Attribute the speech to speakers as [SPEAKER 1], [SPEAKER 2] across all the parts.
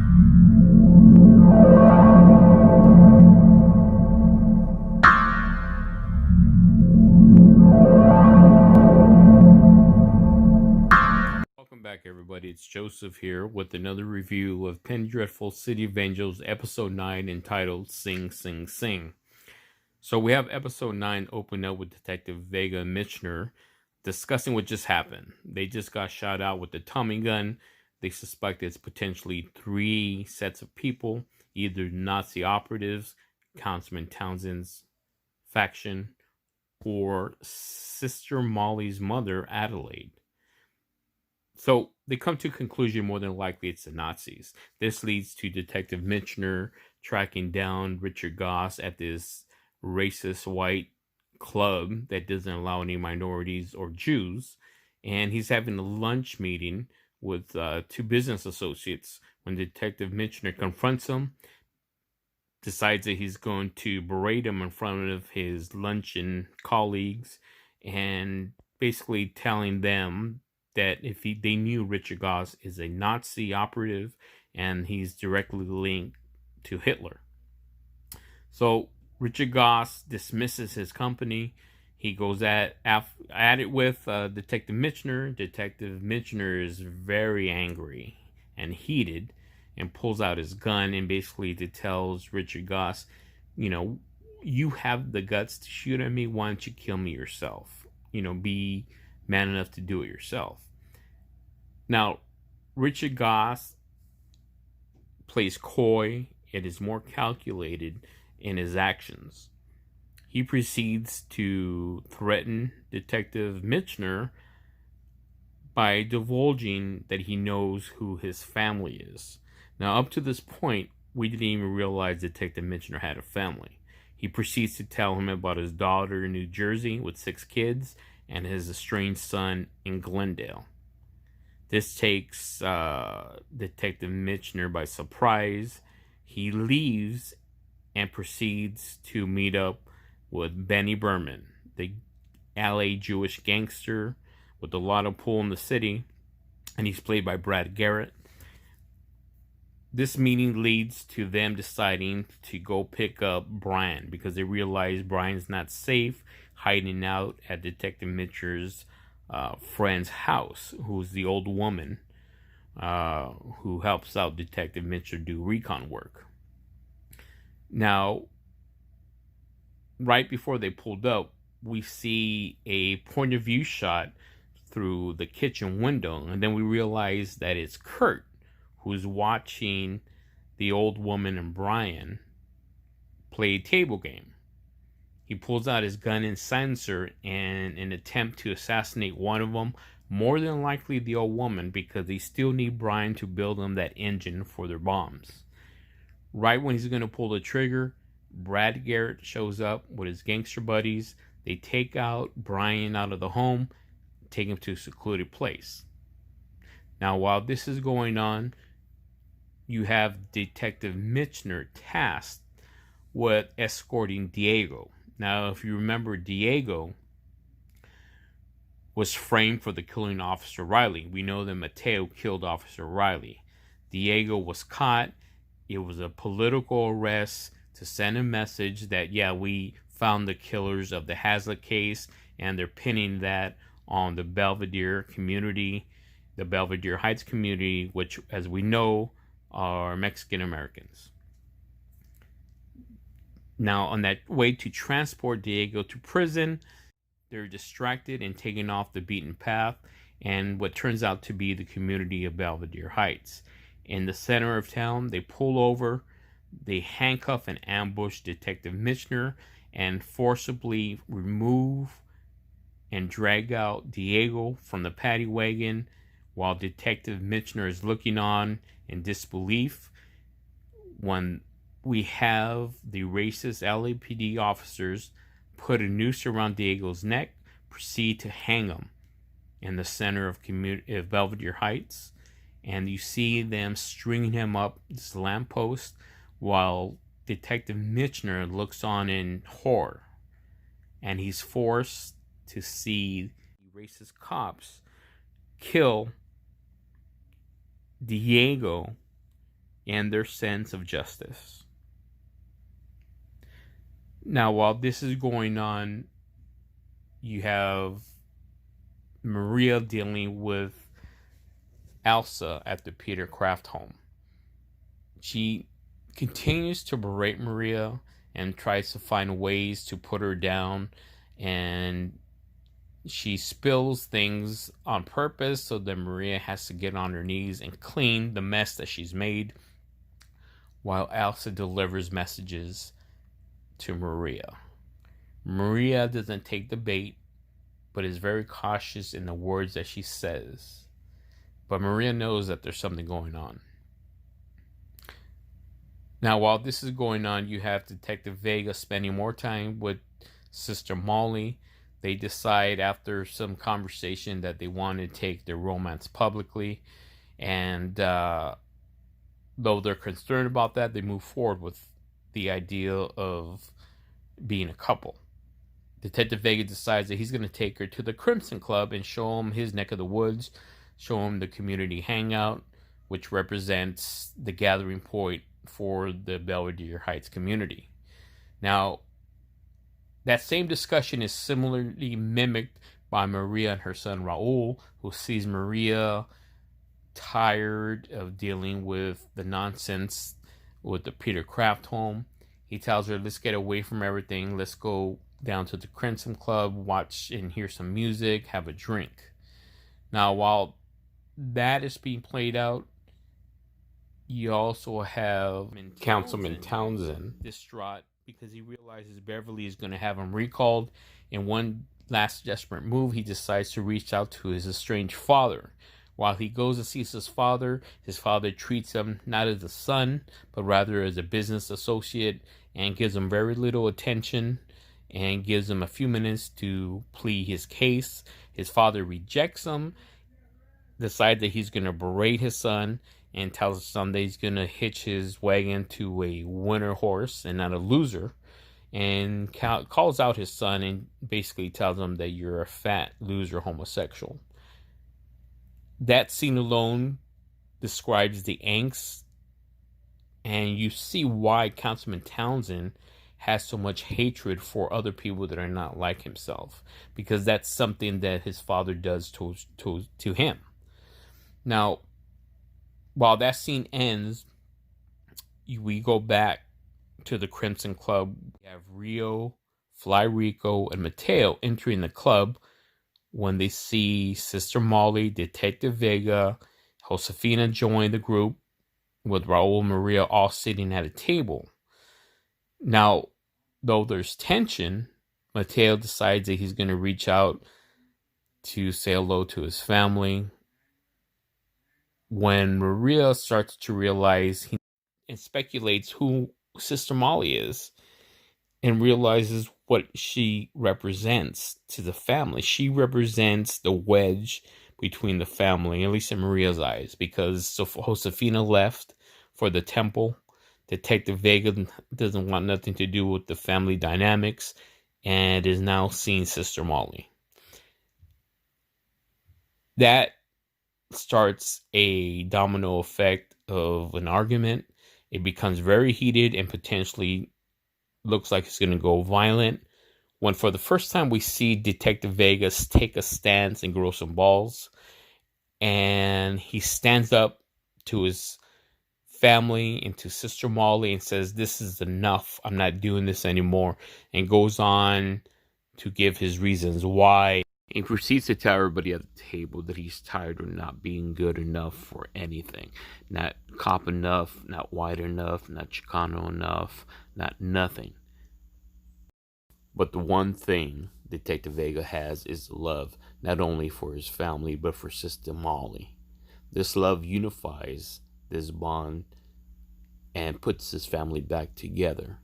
[SPEAKER 1] Welcome back, everybody. It's Joseph here with another review of Penny Dreadful City of Angels, Episode 9, entitled Sing, Sing, Sing. So we have Episode 9 open up with Detective Vega and Michener discussing what just happened. They just got shot out with the Tommy gun. They suspect it's potentially 3 sets of people, either Nazi operatives, Councilman Townsend's faction, or Sister Molly's mother, Adelaide. So they come to a conclusion more than likely it's the Nazis. This leads to Detective Michener tracking down Richard Goss at this racist white club that doesn't allow any minorities or Jews. And he's having a lunch meeting with 2 business associates when Detective Michener confronts him, decides that he's going to berate him in front of his luncheon colleagues, and basically telling them that if they knew Richard Goss is a Nazi operative and he's directly linked to Hitler. So Richard Goss dismisses his company. He goes at it with Detective Michener. Detective Michener is very angry and heated and pulls out his gun and basically tells Richard Goss, you have the guts to shoot at me. Why don't you kill me yourself? Be man enough to do it yourself. Now, Richard Goss plays coy. It is more calculated in his actions. He proceeds to threaten Detective Michener by divulging that he knows who his family is. Now, up to this point, we didn't even realize Detective Michener had a family. He proceeds to tell him about his daughter in New Jersey with 6 kids and his estranged son in Glendale. This takes Detective Michener by surprise. He leaves and proceeds to meet up with Benny Berman, the LA Jewish gangster with a lot of pull in the city, and he's played by Brad Garrett. This meeting leads to them deciding to go pick up Brian because they realize Brian's not safe hiding out at Detective Michener's friend's house, who's the old woman who helps out Detective Michener do recon work. Now, right before they pulled up, we see a point of view shot through the kitchen window, and then we realize that it's Kurt who's watching the old woman and Brian play a table game. He pulls out his gun and silencer in an attempt to assassinate one of them, more than likely the old woman, because they still need Brian to build them that engine for their bombs. Right when he's going to pull the trigger, Brad Garrett shows up with his gangster buddies. They take out Brian out of the home, take him to a secluded place. Now, while this is going on, you have Detective Michener tasked with escorting Diego. Now, if you remember, Diego was framed for the killing of Officer Riley. We know that Mateo killed Officer Riley. Diego was caught. It was a political arrest to send a message that, yeah, we found the killers of the Hazlitt case, and they're pinning that on the Belvedere community, the Belvedere Heights community, which, as we know, are Mexican Americans. Now, on that way to transport Diego to prison, they're distracted and taken off the beaten path and what turns out to be the community of Belvedere Heights. In the center of town, they pull over, they handcuff and ambush Detective Michener and forcibly remove and drag out Diego from the paddy wagon while Detective Michener is looking on in disbelief when we have the racist LAPD officers put a noose around Diego's neck, proceed to hang him in the center of Belvedere Heights, and you see them stringing him up this lamppost while Detective Michener looks on in horror, and he's forced to see the racist cops kill Diego and their sense of justice. Now, while this is going on, you have Maria dealing with Elsa at the Peter Craft home. She continues to berate Maria and tries to find ways to put her down, and she spills things on purpose so that Maria has to get on her knees and clean the mess that she's made, while Elsa delivers messages to Maria. Maria doesn't take the bait, but is very cautious in the words that she says. But Maria knows that there's something going on. Now, while this is going on, you have Detective Vega spending more time with Sister Molly. They decide after some conversation that they want to take their romance publicly. And though they're concerned about that, they move forward with the idea of being a couple. Detective Vega decides that he's going to take her to the Crimson Club and show him his neck of the woods, show him the community hangout, which represents the gathering point for the Belvedere Heights community. Now, that same discussion is similarly mimicked by Maria and her son Raul, who sees Maria tired of dealing with the nonsense with the Peter Craft home. He tells her, let's get away from everything. Let's go down to the Crimson Club, watch and hear some music, have a drink. Now, while that is being played out, you also have Councilman Townsend distraught because he realizes Beverly is going to have him recalled. In one last desperate move, he decides to reach out to his estranged father. While he goes and sees his father treats him not as a son, but rather as a business associate, and gives him very little attention and gives him a few minutes to plead his case. His father rejects him, decides that he's going to berate his son, and tells his son that he's going to hitch his wagon to a winner horse and not a loser, and calls out his son and basically tells him that you're a fat loser homosexual. That scene alone describes the angst, and you see why Councilman Townsend has so much hatred for other people that are not like himself, because that's something that his father does to him. Now, while that scene ends, we go back to the Crimson Club. We have Rio, Fly Rico, and Mateo entering the club when they see Sister Molly, Detective Vega, Josefina join the group with Raul and Maria all sitting at a table. Now, though there's tension, Mateo decides that he's going to reach out to say hello to his family. When Maria starts to realize and speculates who Sister Molly is and realizes what she represents to the family. She represents the wedge between the family, at least in Maria's eyes, because Josefina left for the temple. Detective Vega doesn't want nothing to do with the family dynamics and is now seeing Sister Molly. That starts a domino effect of an argument. It becomes very heated and potentially looks like it's going to go violent, when for the first time we see Detective Vegas take a stance and grow some balls, and he stands up to his family and to Sister Molly and says, this is enough, I'm not doing this anymore, and goes on to give his reasons why. He proceeds to tell everybody at the table that he's tired of not being good enough for anything. Not cop enough, not white enough, not Chicano enough, not nothing. But the one thing Detective Vega has is love, not only for his family, but for Sister Molly. This love unifies this bond and puts his family back together.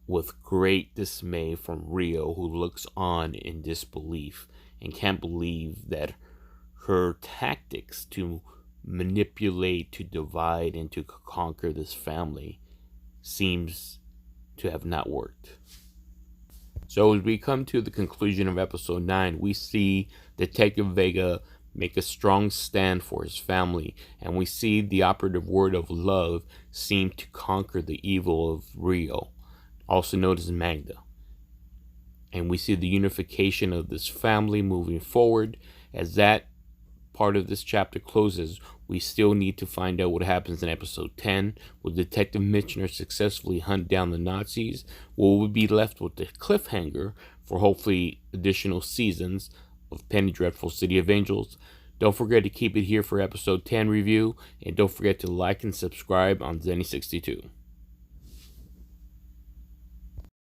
[SPEAKER 1] With great dismay from Rio, who looks on in disbelief and can't believe that her tactics to manipulate, to divide, and to conquer this family seems to have not worked. So as we come to the conclusion of episode 9, we see Detective Vega make a strong stand for his family, and we see the operative word of love seem to conquer the evil of Rio, also known as Magda. And we see the unification of this family moving forward. As that part of this chapter closes, we still need to find out what happens in episode 10. Will Detective Mitchner successfully hunt down the Nazis? Will we be left with the cliffhanger for hopefully additional seasons of Penny Dreadful City of Angels? Don't forget to keep it here for episode 10 review, and don't forget to like and subscribe on Zenny62.